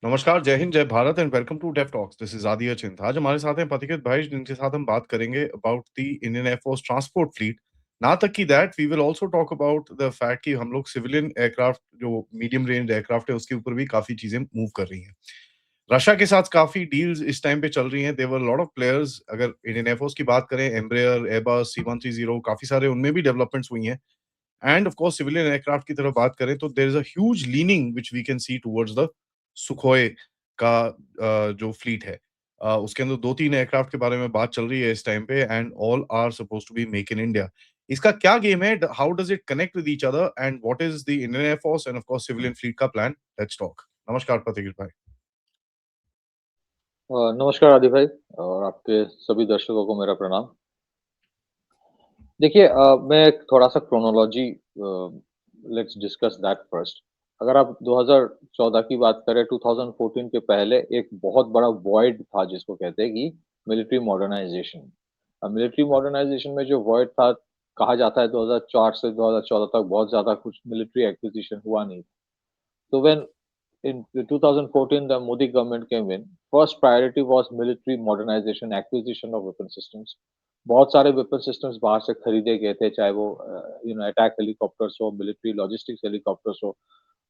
नमस्कार, जय हिंद, जय Bharat and welcome to Def Talks. This is Aadi Achint. आज हमारे साथ हैं पथिकृत भाई, जिनके साथ हम बात करेंगे about the Indian air force transport fleet. ना तक की that we will also talk about the fact कि हम लोग सिविलियन एयरक्राफ्ट जो मीडियम रेंज एयरक्राफ्ट है, उसके ऊपर भी काफ़ी चीज़ें मूव कर रही हैं। रशिया के साथ काफ़ी डील्स इस टाइम पे चल रही हैं। There were lot of players. अगर इंडियन एयर फोर्स की बात करें, एम्ब्रेयर, एयरबस, C-130 काफ़ी सारे उनमें भी डेवलपमेंट्स हुई हैं। And of course civilian aircraft की तरफ बात करें तो there is a huge leaning which we can see towards the Sukhoi का जो फ्लीट है। उसके अंदर 2-3 एयरक्राफ्ट के बारे में बात चल रही है इस टाइम पे and all are supposed to be make in India. इसका क्या गेम है? How does it connect with each other and what is the Indian air force and of course civilian fleet का प्लान? Let's talk. नमस्कार प्रतिगिर भाई। नमस्कार आदि भाई और आपके सभी दर्शकों को मेरा प्रणाम। देखिए मैं एक थोड़ा-सा chronology let's discuss that first. अगर आप 2014 की बात करें 2014 के पहले एक बहुत बड़ा वॉइड था जिसको कहते हैं कि मिलिट्री मॉडर्नाइज़ेशन। मिलिट्री मॉडर्नाइज़ेशन में जो वॉइड था कहा जाता है 2004 से 2014 तक बहुत ज़्यादा कुछ मिलिट्री एक्विजिशन हुआ नहीं। तो when in 2014 the Modi government came in, first priority was military modernization, acquisition of weapon systems. बहुत सारे वेपन सिस्टम्स बाहर से खरीदे गए थे, चाहे वो अटैक हेलीकॉप्टर्स हो, मिलिट्री लॉजिस्टिक्स हेलीकॉप्टर्स हो,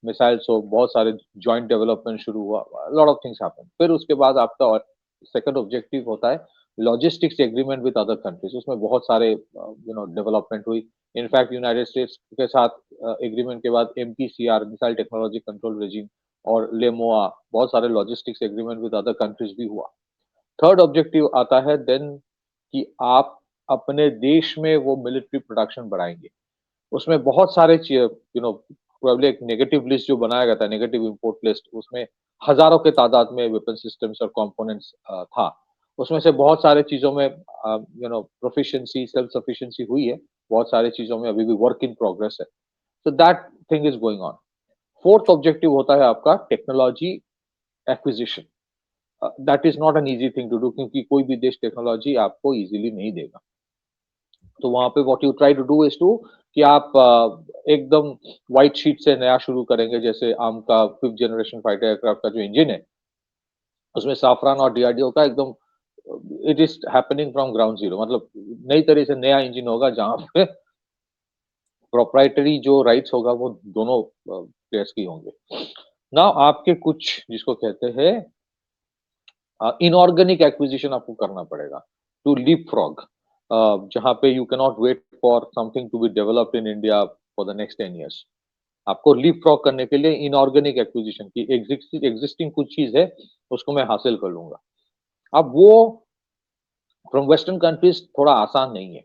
मिसाइल्स हो, बहुत सारे जॉइंट डेवलपमेंट शुरू हुआ, लॉट ऑफ थिंग्स हैपन। फिर उसके बाद आपका सेकंड ऑब्जेक्टिव होता है logistics agreement with other countries. उसमें बहुत सारे डेवलपमेंट हुई। इनफैक्ट यूनाइटेड स्टेट्स के साथ एग्रीमेंट के बाद MTCR missile technology control regime और लेमोआ बहुत सारे logistics agreement with other countries भी हुआ। थर्ड ऑब्जेक्टिव आता है देन कि आप अपने देश में वो मिलिट्री प्रोडक्शन बढ़ाएंगे। उसमें बहुत सारे प्रोबेबली एक नेगेटिव लिस्ट जो बनाया गया था, नेगेटिव इंपोर्ट लिस्ट, उसमें हजारों के तादाद में वेपन सिस्टम्स और कंपोनेंट्स था। उसमें से बहुत सारे चीजों में प्रोफिशिएंसी सेल्फ सफिशिएंसी हुई है, बहुत सारी चीजों में अभी भी वर्क इन प्रोग्रेस है। तो that thing is going on. Fourth objective होता है आपका technology acquisition. That is not an easy thing to do क्योंकि कोई भी देश टेक्नोलॉजी आपको इजीली नहीं देगा। तो वहां पे what you try to do is to कि आप एकदम व्हाइट शीट से नया शुरू करेंगे। जैसे आम का फिफ्थ जनरेशन फाइटर एयरक्राफ्ट का जो इंजन है उसमें साफरान और डीआरडीओ का एकदम it is happening from ground zero, मतलब नई तरह से नया इंजन होगा जहां पे प्रोप्राइटरी जो राइट्स होगा वो दोनों प्लेयर्स की होंगे। ना आपके कुछ जिसको कहते हैं इनऑर्गेनिक एक्विजिशन आपको करना पड़ेगा टू लीप फ्रॉग, जहां पे you can not wait for something to be developed in India for the next 10 years। आपको लीप फ्रॉग करने के लिए इनऑर्गेनिक एक्विजिशन की एग्जिस्टिंग कुछ चीज है उसको मैं हासिल कर लूंगा। अब वो फ्रॉम वेस्टर्न कंट्रीज थोड़ा आसान नहीं है।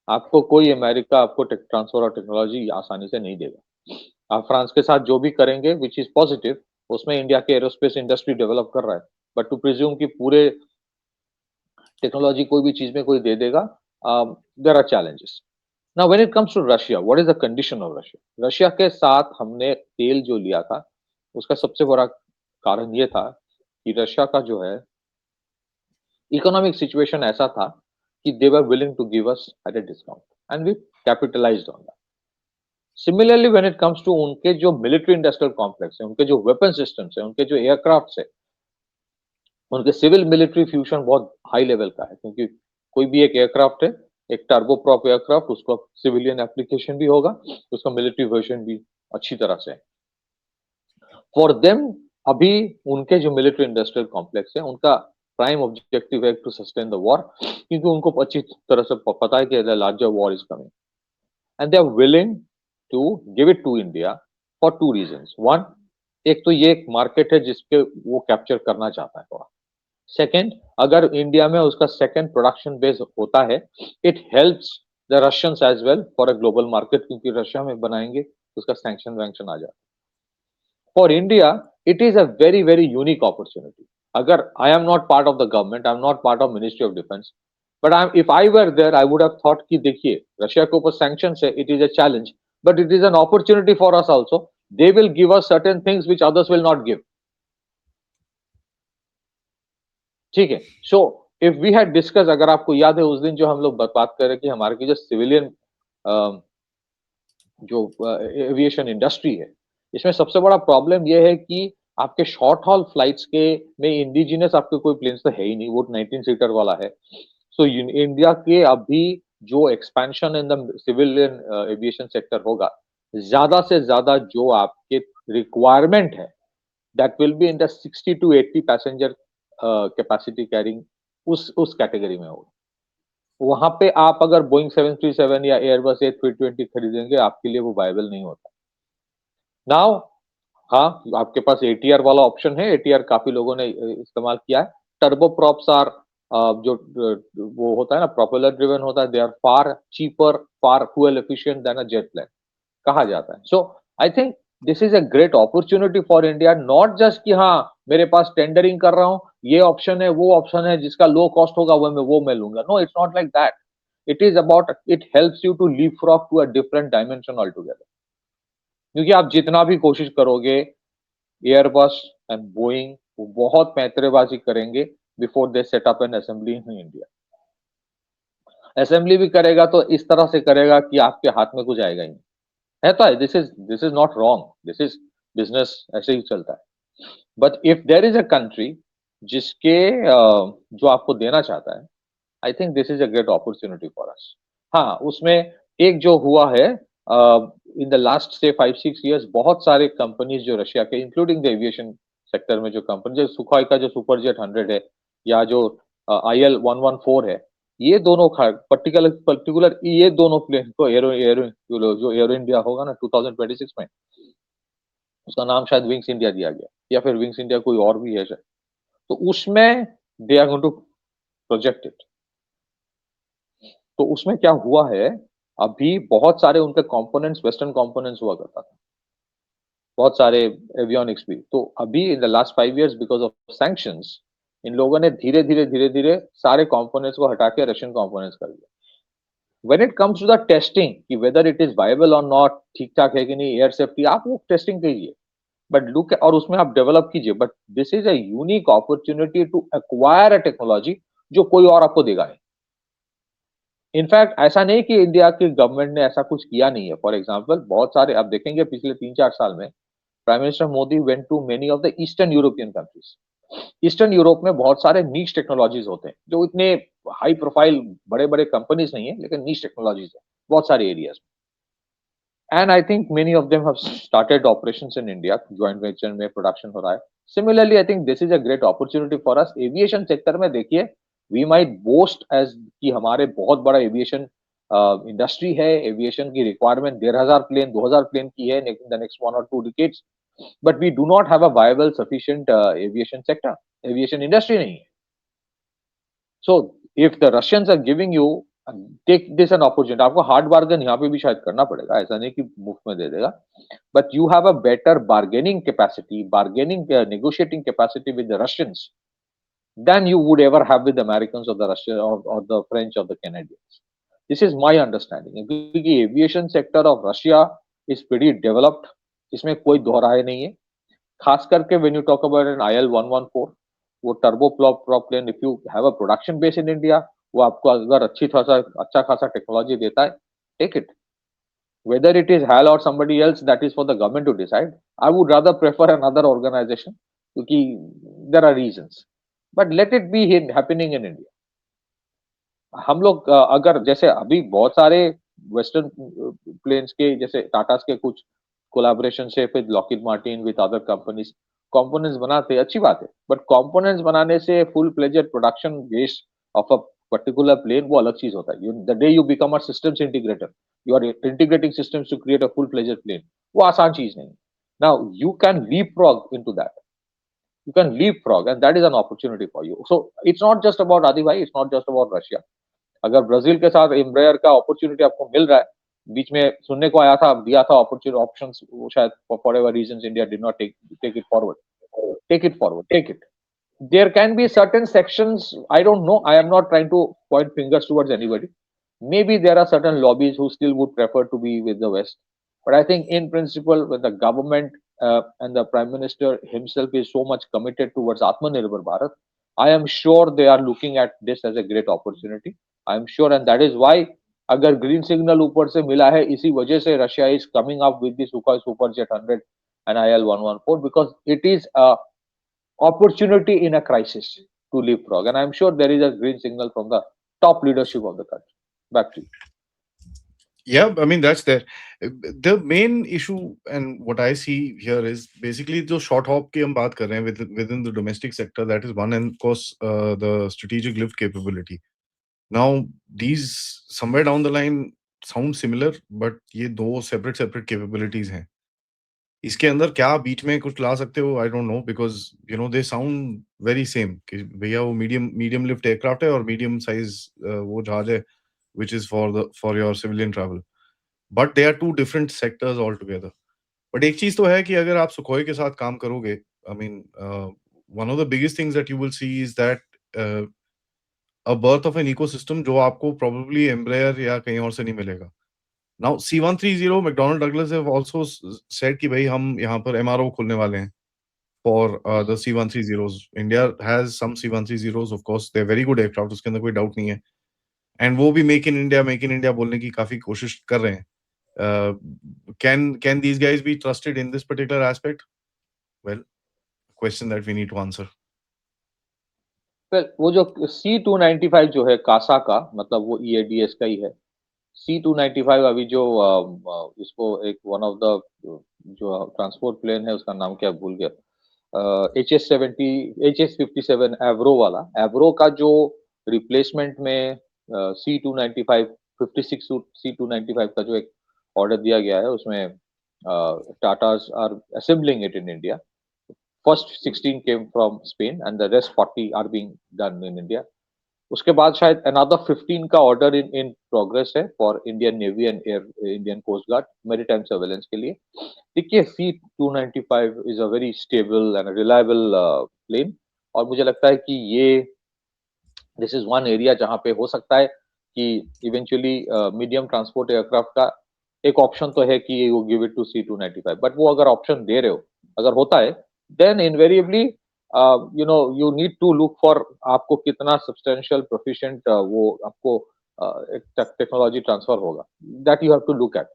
आपको कोई अमेरिका आपको ट्रांसफर और टेक्नोलॉजी आसानी से नहीं देगा। आप फ्रांस के साथ जो भी करेंगे विच इज पॉजिटिव, उसमें इंडिया के एरोस्पेस इंडस्ट्री डेवलप कर रहा है, बट टू प्रिज्यूम कि पूरे टेक्नोलॉजी कोई भी चीज में कोई दे देगा, there are challenges. Now when it comes to Russia, what is the condition of Russia? Russia के साथ हमने तेल जो लिया था उसका सबसे बड़ा कारण ये था कि रशिया का जो है इकोनॉमिक सिचुएशन ऐसा था कि they were willing to give us at a discount and we capitalised on that. Similarly when it comes to उनके जो मिलिट्री इंडस्ट्रियल कॉम्प्लेक्स है, उनके जो वेपन सिस्टम्स है, उनके जो एयरक्राफ्ट है, उनके सिविल मिलिट्री फ्यूजन बहुत हाई लेवल का है क्योंकि कोई भी एक एयरक्राफ्ट है, एक टर्बोप्रॉप एयरक्राफ्ट, उसका सिविलियन एप्लीकेशन भी होगा, उसका मिलिट्री वर्जन भी अच्छी तरह से है। फॉर देम अभी उनके जो मिलिट्री इंडस्ट्रियल कॉम्प्लेक्स है उनका प्राइम ऑब्जेक्टिव है टू सस्टेन द वॉर, क्योंकि उनको अच्छी तरह से पता है कि the larger war is coming and they are willing to give it to India for two reasons. One, एक तो ये एक मार्केट है जिसके वो कैप्चर करना चाहता है थोड़ा। सेकेंड, अगर इंडिया में उसका सेकेंड प्रोडक्शन बेस होता है, it helps the Russians as well for a global market, क्योंकि रशिया में बनाएंगे तो उसका सैंक्शन वैंक्शन आ जाता है। For India, it is a very, very unique opportunity. Agar I am not part of the government, I am not part of Ministry of Defense, but if I were there, I would have thought कि देखिए Russia के ऊपर sanctions है, it is a challenge, but it is an opportunity for us also. They will give us certain things which others will not give. ठीक है. So if we had discussed, अगर आपको याद है उस दिन जो हम लोग बात कर रहे कि हमारे की जो सिविलियन जो एविएशन इंडस्ट्री है, इसमें सबसे बड़ा प्रॉब्लम यह है कि आपके शॉर्ट हॉल फ्लाइट्स के में इंडिजिनस आपके कोई प्लेन्स तो है ही नहीं, वो 19 सीटर वाला है। सो इंडिया के अभी जो expansion in the civilian aviation sector होगा, ज्यादा से ज्यादा जो आपके रिक्वायरमेंट है, that will be in the 60 to 80 passenger capacity carrying, उस कैटेगरी में होगा। वहां पे आप अगर बोइंग 737 या एयरबस A320 खरीदेंगे, आपके लिए वो वायबल नहीं होता। नाउ हाँ, आपके पास एटीआर वाला ऑप्शन है, एटीआर काफी लोगों ने इस्तेमाल किया है। टर्बो प्रॉप्स आर जो वो होता है ना, प्रोपेलर ड्रिवन होता है, they are far cheaper, far fuel efficient than a jet plane, कहा जाता है। So I think this is a great opportunity for India, not just कि हाँ मेरे पास टेंडरिंग कर रहा हूँ, ये ऑप्शन है वो ऑप्शन है, जिसका लो कॉस्ट होगा वो मैं लूंगा। No, it's not like that. It is about, it helps you to leapfrog to a different dimension all together. क्योंकि आप जितना भी कोशिश करोगे, एयरबस एंड बोइंग वो बहुत पैंतरेबाजी करेंगे before they set up an assembly in India. Assembly भी करेगा तो इस तरह से करेगा कि आपके हाथ में कुछ आएगा ही नहीं। है तो this is not wrong, this is business, ऐसे ही चलता है। But if there is a country जिसके जो आपको देना चाहता है, आई think this is a great opportunity for us. हाँ, उसमें एक जो हुआ है इन द लास्ट से 5-6 years, बहुत सारे कंपनीज जो रशिया के, इंक्लूडिंग द एविएशन सेक्टर में जो कंपनी, जो सुखोई का जो सुपरजेट 100 है, या जो IL-114 है, ये दोनों पर्टिकुलर पर्टिकुलर ये दोनों प्लेन को एरो एरो जो एरो इंडिया होगा ना 2026 में, उसका नाम शायद विंग्स इंडिया दिया गया, या फिर विंग्स इंडिया कोई और भी है शायद, तो उसमें they are going to project it. तो उसमें क्या हुआ है, अभी बहुत सारे उनके कंपोनेंट्स वेस्टर्न कंपोनेंट्स हुआ करता था, बहुत सारे एवियोनिक्स भी। तो अभी in the last 5 years because of sanctions, इन लोगों ने धीरे धीरे सारे कंपोनेंट्स को हटा के रशियन कंपोनेंट्स कर दिया। When it comes to the testing कि वेदर इट इज वायबल और नॉट, ठीक ठाक है कि नहीं, एयर सेफ्टी, आप वो टेस्टिंग कीजिए, बट लुक, और उसमें आप डेवलप कीजिए। But this is a unique opportunity to acquire a technology जो कोई और आपको देगा नहीं। इनफैक्ट ऐसा नहीं कि इंडिया की गवर्नमेंट ने ऐसा कुछ किया नहीं है। फॉर एग्जाम्पल, बहुत सारे आप देखेंगे पिछले 3-4 साल में prime minister Modi went to many of the eastern European countries. Eastern Europe में बहुत सारे नीश टेक्नोलॉजीज होते हैं, जो इतने हाई प्रोफाइल बड़े बड़े कंपनीज नहीं है, लेकिन नीश टेक्नोलॉजीज है बहुत सारे एरियाज में। And I think many of them have started operations in India, joint venture में प्रोडक्शन हो रहा है। Similarly I think this is a great opportunity for us. Aviation sector में देखिए, वी माइट बोस्ट एज कि हमारे बहुत बड़ा एविएशन इंडस्ट्री है, एविएशन की रिक्वायरमेंट 1,500 प्लेन 2,000 प्लेन की है in the next 1 or 2 decades, but we do not have a viable sufficient aviation sector, aviation industry नहीं है। So if the Russians are giving you, take this an opportunity, आपको hard bargain यहाँ पे भी शायद करना पड़ेगा, ऐसा नहीं कि मुफ्त में दे देगा, but you have a better bargaining capacity, bargaining negotiating capacity with the Russians than you would ever have with the Americans or the Russian or the French or the Canadians. This is my understanding, क्योंकि aviation sector of Russia is pretty developed, इसमें कोई दोहराए नहीं है। खास करके when you talk about an IL-114, वो turbo prop plane, if you have a production base in India, वो आपको अगर अच्छा खासा टेक्नोलॉजी देता है, take it. Whether it is HAL or somebody else, that is for the government to decide. I would rather prefer another organization, क्योंकि there are reasons, but let it be happening in India. हम लोग अगर जैसे अभी बहुत सारे western planes के, जैसे टाटास के कुछ कोलैबोरेशन से with Lockheed Martin with other companies components बनाते हैं, अच्छी बात है, बट कंपोनेंट्स बनाने से full fledged production base of a particular plane वो अलग चीज होता है। The day you become a systems integrator, you are integrating systems to create a full fledged plane, वो आसान चीज नहीं। Now you can leapfrog into that, you can leapfrog, and that is an opportunity for you. So it's not just about Adi bhai, it's not just about Russia. अगर Brazil के साथ Embraer का opportunity आपको मिल रहा है, बीच में सुनने को आया था, दिया था अपॉर्चुनिटी ऑप्शंस, वो शायद for ever reasons India did not take it forward, take it. There can be certain sections, I don't know, I am not trying to point fingers towards anybody. Maybe there are certain lobbies who still would prefer to be with the West, but I think in principle, when the government and the Prime Minister himself is so much committed towards Atmanirbhar Bharat, I am sure they are looking at this as a great opportunity. I am sure, and that is why अगर green signal ऊपर से मिला है, इसी वजह से Russia is coming up with the Sukhoi Superjet 100 an IL-114 because it is a opportunity in a crisis to leapfrog. And I'm sure there is a green signal from the top leadership of the country. Back to you. Yeah, I mean that's there. The main issue and what I see here is basically जो short hop की हम बात कर रहे हैं within the domestic sector, that is one, and of course the strategic lift capability. Now these somewhere down the line sound similar, but ये दो separate capabilities हैं. इसके अंदर क्या बीच में कुछ ला सकते हो, I don't know, because you know they sound very same कि भैया वो मीडियम लिफ्ट एयरक्राफ्ट है और मीडियम साइज वो जहाज है which is for your civilian travel, but they are two different sectors altogether. But एक चीज तो है कि अगर आप सुखोई के साथ काम करोगे, I mean one of the biggest things that you will see is that a birth of an ecosystem जो आपको probably Embraer या कहीं और से नहीं मिलेगा. Now C-130 McDonnell Douglas have also said कि भाई हम यहाँ पर MRO खोलने वाले हैं for the C-130s. India has some C-130s, of course, they're very good aircraft, उसके अंदर कोई doubt नहीं है. And वो भी make in India बोलने की काफी कोशिश कर रहे हैं. Can these guys be trusted in this particular aspect? Well, question that we need to answer. Well, वो जो C-295 जो है कासा का, मतलब वो EADS का ही है. C-295 अभी जो इसको एक वन ऑफ द जो ट्रांसपोर्ट प्लेन है उसका नाम क्या भूल गया, HS57 एवरो वाला, एवरो का जो रिप्लेसमेंट में C-295 56 C-295 का जो एक ऑर्डर दिया गया है उसमें Tatas are assembling it in India. First 16 came from Spain and the rest 40 are being done in India. उसके बाद शायद अनदर 15 का ऑर्डर इन प्रोग्रेस है for Indian navy and Indian coast guard maritime surveillance के लिए. देखिए C-295 is a very stable and reliable plane, और मुझे लगता है कि ये दिस इज वन एरिया जहां पे हो सकता है कि इवेंचुअली मीडियम ट्रांसपोर्ट एयरक्राफ्ट का एक ऑप्शन तो है कि you give it to C-295, but वो अगर ऑप्शन दे रहे हो, अगर होता है, then invariably you need to look for आपको कितना substantial proficient वो आपको एक टेक्नोलॉजी ट्रांसफर होगा, that you have to look at.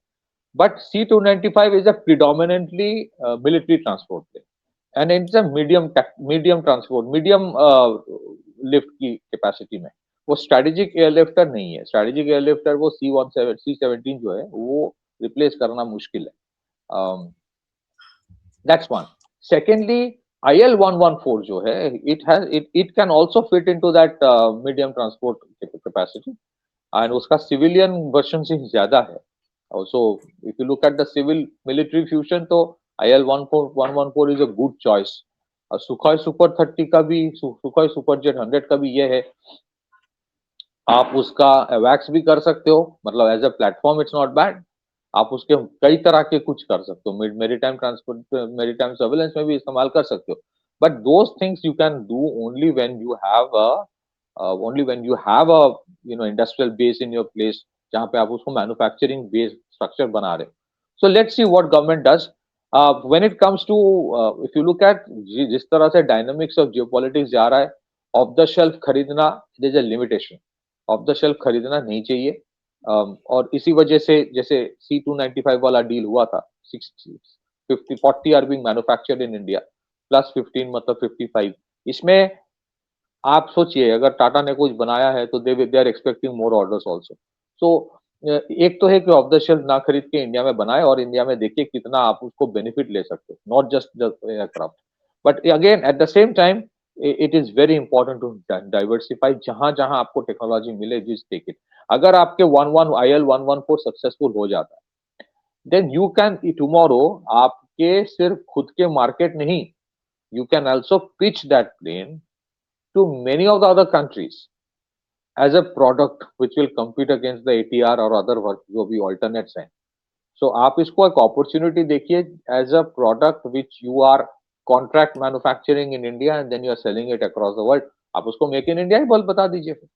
But C-295 is a predominantly military transport plane, and it's a medium transport, medium lift की capacity में. वो strategic airlifter नहीं है. Strategic airlifter वो C-17 जो है वो replace करना मुश्किल है. That's one. Secondly, IL-114 जो है, it can also fit into that medium transport capacity, and उसका civilian version से ज्यादा है. Also, if you look at the civil military fusion, तो IL-114 is a good choice. Sukhoi Super 30 का भी, Sukhoi Superjet 100 का भी ये है, आप उसका AWACS भी कर सकते हो, मतलब as a platform it's not bad. आप उसके कई तरह के कुछ कर सकते हो, मेरीटाइम ट्रांसपोर्ट, मेरीटाइम सर्वेलेंस में भी इस्तेमाल कर सकते हो, but those things you can do only when you have a industrial base in your place, जहां पे आप उसको मैन्युफैक्चरिंग बेस स्ट्रक्चर बना रहे हो. So let's see what government does when it comes to, if you look at जिस तरह से डायनामिक्स ऑफ जियोपॉलिटिक्स जा रहा है, ऑफ द शेल्फ खरीदना, there is a limitation. Off the shelf खरीदना नहीं चाहिए, और इसी वजह से जैसे C-295 वाला डील हुआ था, 40 are being manufactured in India plus 15 मतलब 55. इसमें आप सोचिए अगर टाटा ने कुछ बनाया है तो they are expecting more orders also. So एक तो है कि ऑफ द शेल्फ ना खरीद के इंडिया में बनाए और इंडिया में देखिए कितना आप उसको बेनिफिट ले सकते हो, not just aircraft, but again at the same time it is very important to diversify. जहां जहां आपको टेक्नोलॉजी मिले, just take it. अगर आपके IL-114 सक्सेसफुल हो जाता है, then you can tomorrow आपके सिर्फ खुद के मार्केट नहीं, you can also pitch that plane to many of the other countries as a product which will compete against the ATR or other जो भी alternates हैं. So आप इसको एक opportunity देखिए as a product which you are contract manufacturing in India and then you are selling it across the world. आप उसको make in India ही बोल बता दीजिए फिर.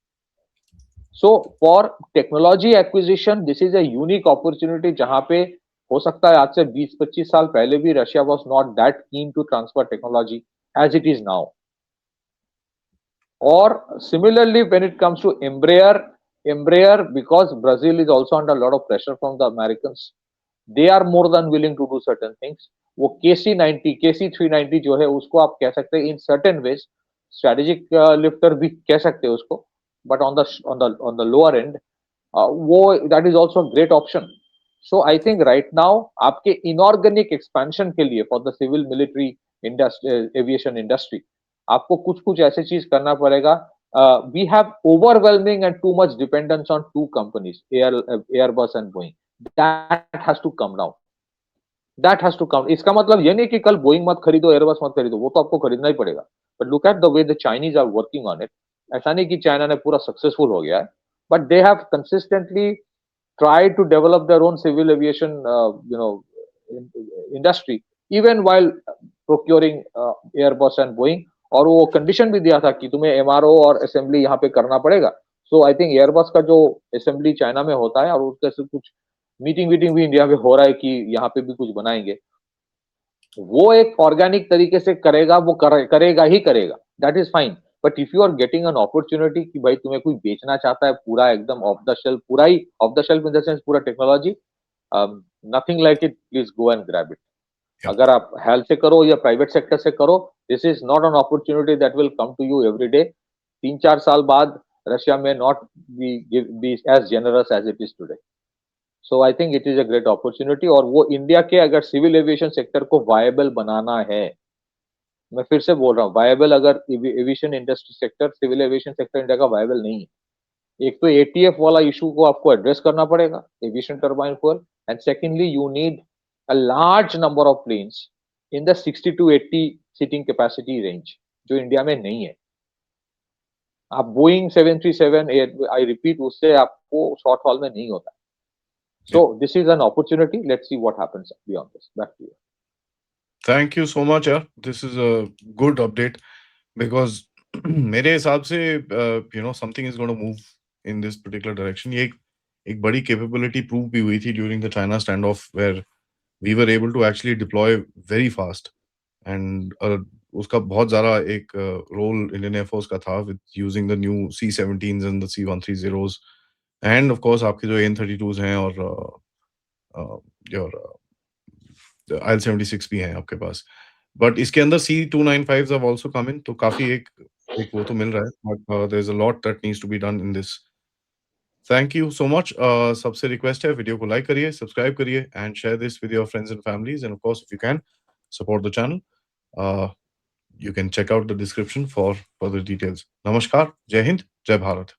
So for technology acquisition, this is a unique opportunity जहां पे हो सकता है आज से 20-25 साल पहले भी Russia was not that keen to transfer technology as it is now. Or similarly, when it comes to Embraer, because Brazil is also under a lot of pressure from the Americans, they are more than willing to do certain things. वो KC-90 KC-390 जो है उसको आप कह सकते हैं in certain ways strategic lifter भी कह सकते हैं उसको, but on the lower end वो that is also great option. So I think right now आपके इनऑर्गेनिक एक्सपेंशन के लिए for the civil military industry aviation industry आपको कुछ कुछ ऐसे चीज करना पड़ेगा. We have overwhelming and too much dependence on two companies, Airbus and Boeing. That has to come down. That has to come. इसका मतलब ये नहीं कि कल बोइंग मत खरीदो, एयरबस मत खरीदो, वो तो आपको खरीदना ही पड़ेगा. But look at the way the Chinese are working on it. ऐसा नहीं कि चाइना ने पूरा सक्सेसफुल हो गया है, but they have consistently tried to develop their own civil aviation, industry, even while procuring Airbus and Boeing. और वो कंडीशन भी दिया था कि तुम्हें एमआरओ और असेंबली यहाँ पे करना पड़ेगा. सो आई थिंक एयरबस का जो असेंबली चाइना में होता है और उसके से कुछ मीटिंग भी इंडिया में हो रहा है कि यहाँ पे भी कुछ बनाएंगे. वो एक ऑर्गेनिक तरीके से करेगा, वो करेगा ही करेगा. That is fine. But if you are getting an opportunity कि भाई तुम्हें कोई बेचना चाहता है पूरा एकदम ऑफ द शेल्फ, पूरा ही off the shelf in the sense पूरा technology, nothing like it. Please go and grab it. अगर आप हेल्थ से करो या प्राइवेट सेक्टर से करो, this is not an opportunity that will come to you every day. 3-4 साल बाद रशिया में not be as generous as it is today. So I think it is a great opportunity. और वो India के अगर civil aviation sector को viable बनाना है, मैं फिर से बोल रहा हूँ, वायबल अगर aviation industry sector, civil aviation sector India का वायबल नहीं है. एक तो एटीएफ वाला इशू को आपको एड्रेस करना पड़ेगा, aviation turbine fuel. And secondly you need a large number of planes in the 60 to 80 seating capacity range, जो इंडिया में नहीं है. आप बोइंग 737 आई रिपीट, उससे आपको शॉर्ट हॉल में नहीं होता. So this is an opportunity. Let's see what happens beyond this. Back to you. Thank you so much, यार. This is a good update because मेरे हिसाब से something is going to move in this particular direction. ये एक बड़ी capability prove भी हुई थी during the China standoff where we were able to actually deploy very fast and उसका बहुत ज़्यादा एक role Indian Air Force का था with using the new C-17s and the C-130s and of course आपके जो AN-32s हैं और your IL-76 भी हैं आपके पास. बट इसके अंदर C-295s have also come in, तो काफी एक वो तो मिल रहा है. But there is a lot that needs to be done in this. Thank you so much. सबसे रिक्वेस्ट है वीडियो को लाइक करिए, सब्सक्राइब करिए and share this with your friends and families and of course if you can support the channel. You can check out the description for further details. Namaskar, Jai Hind, Jai Bharat.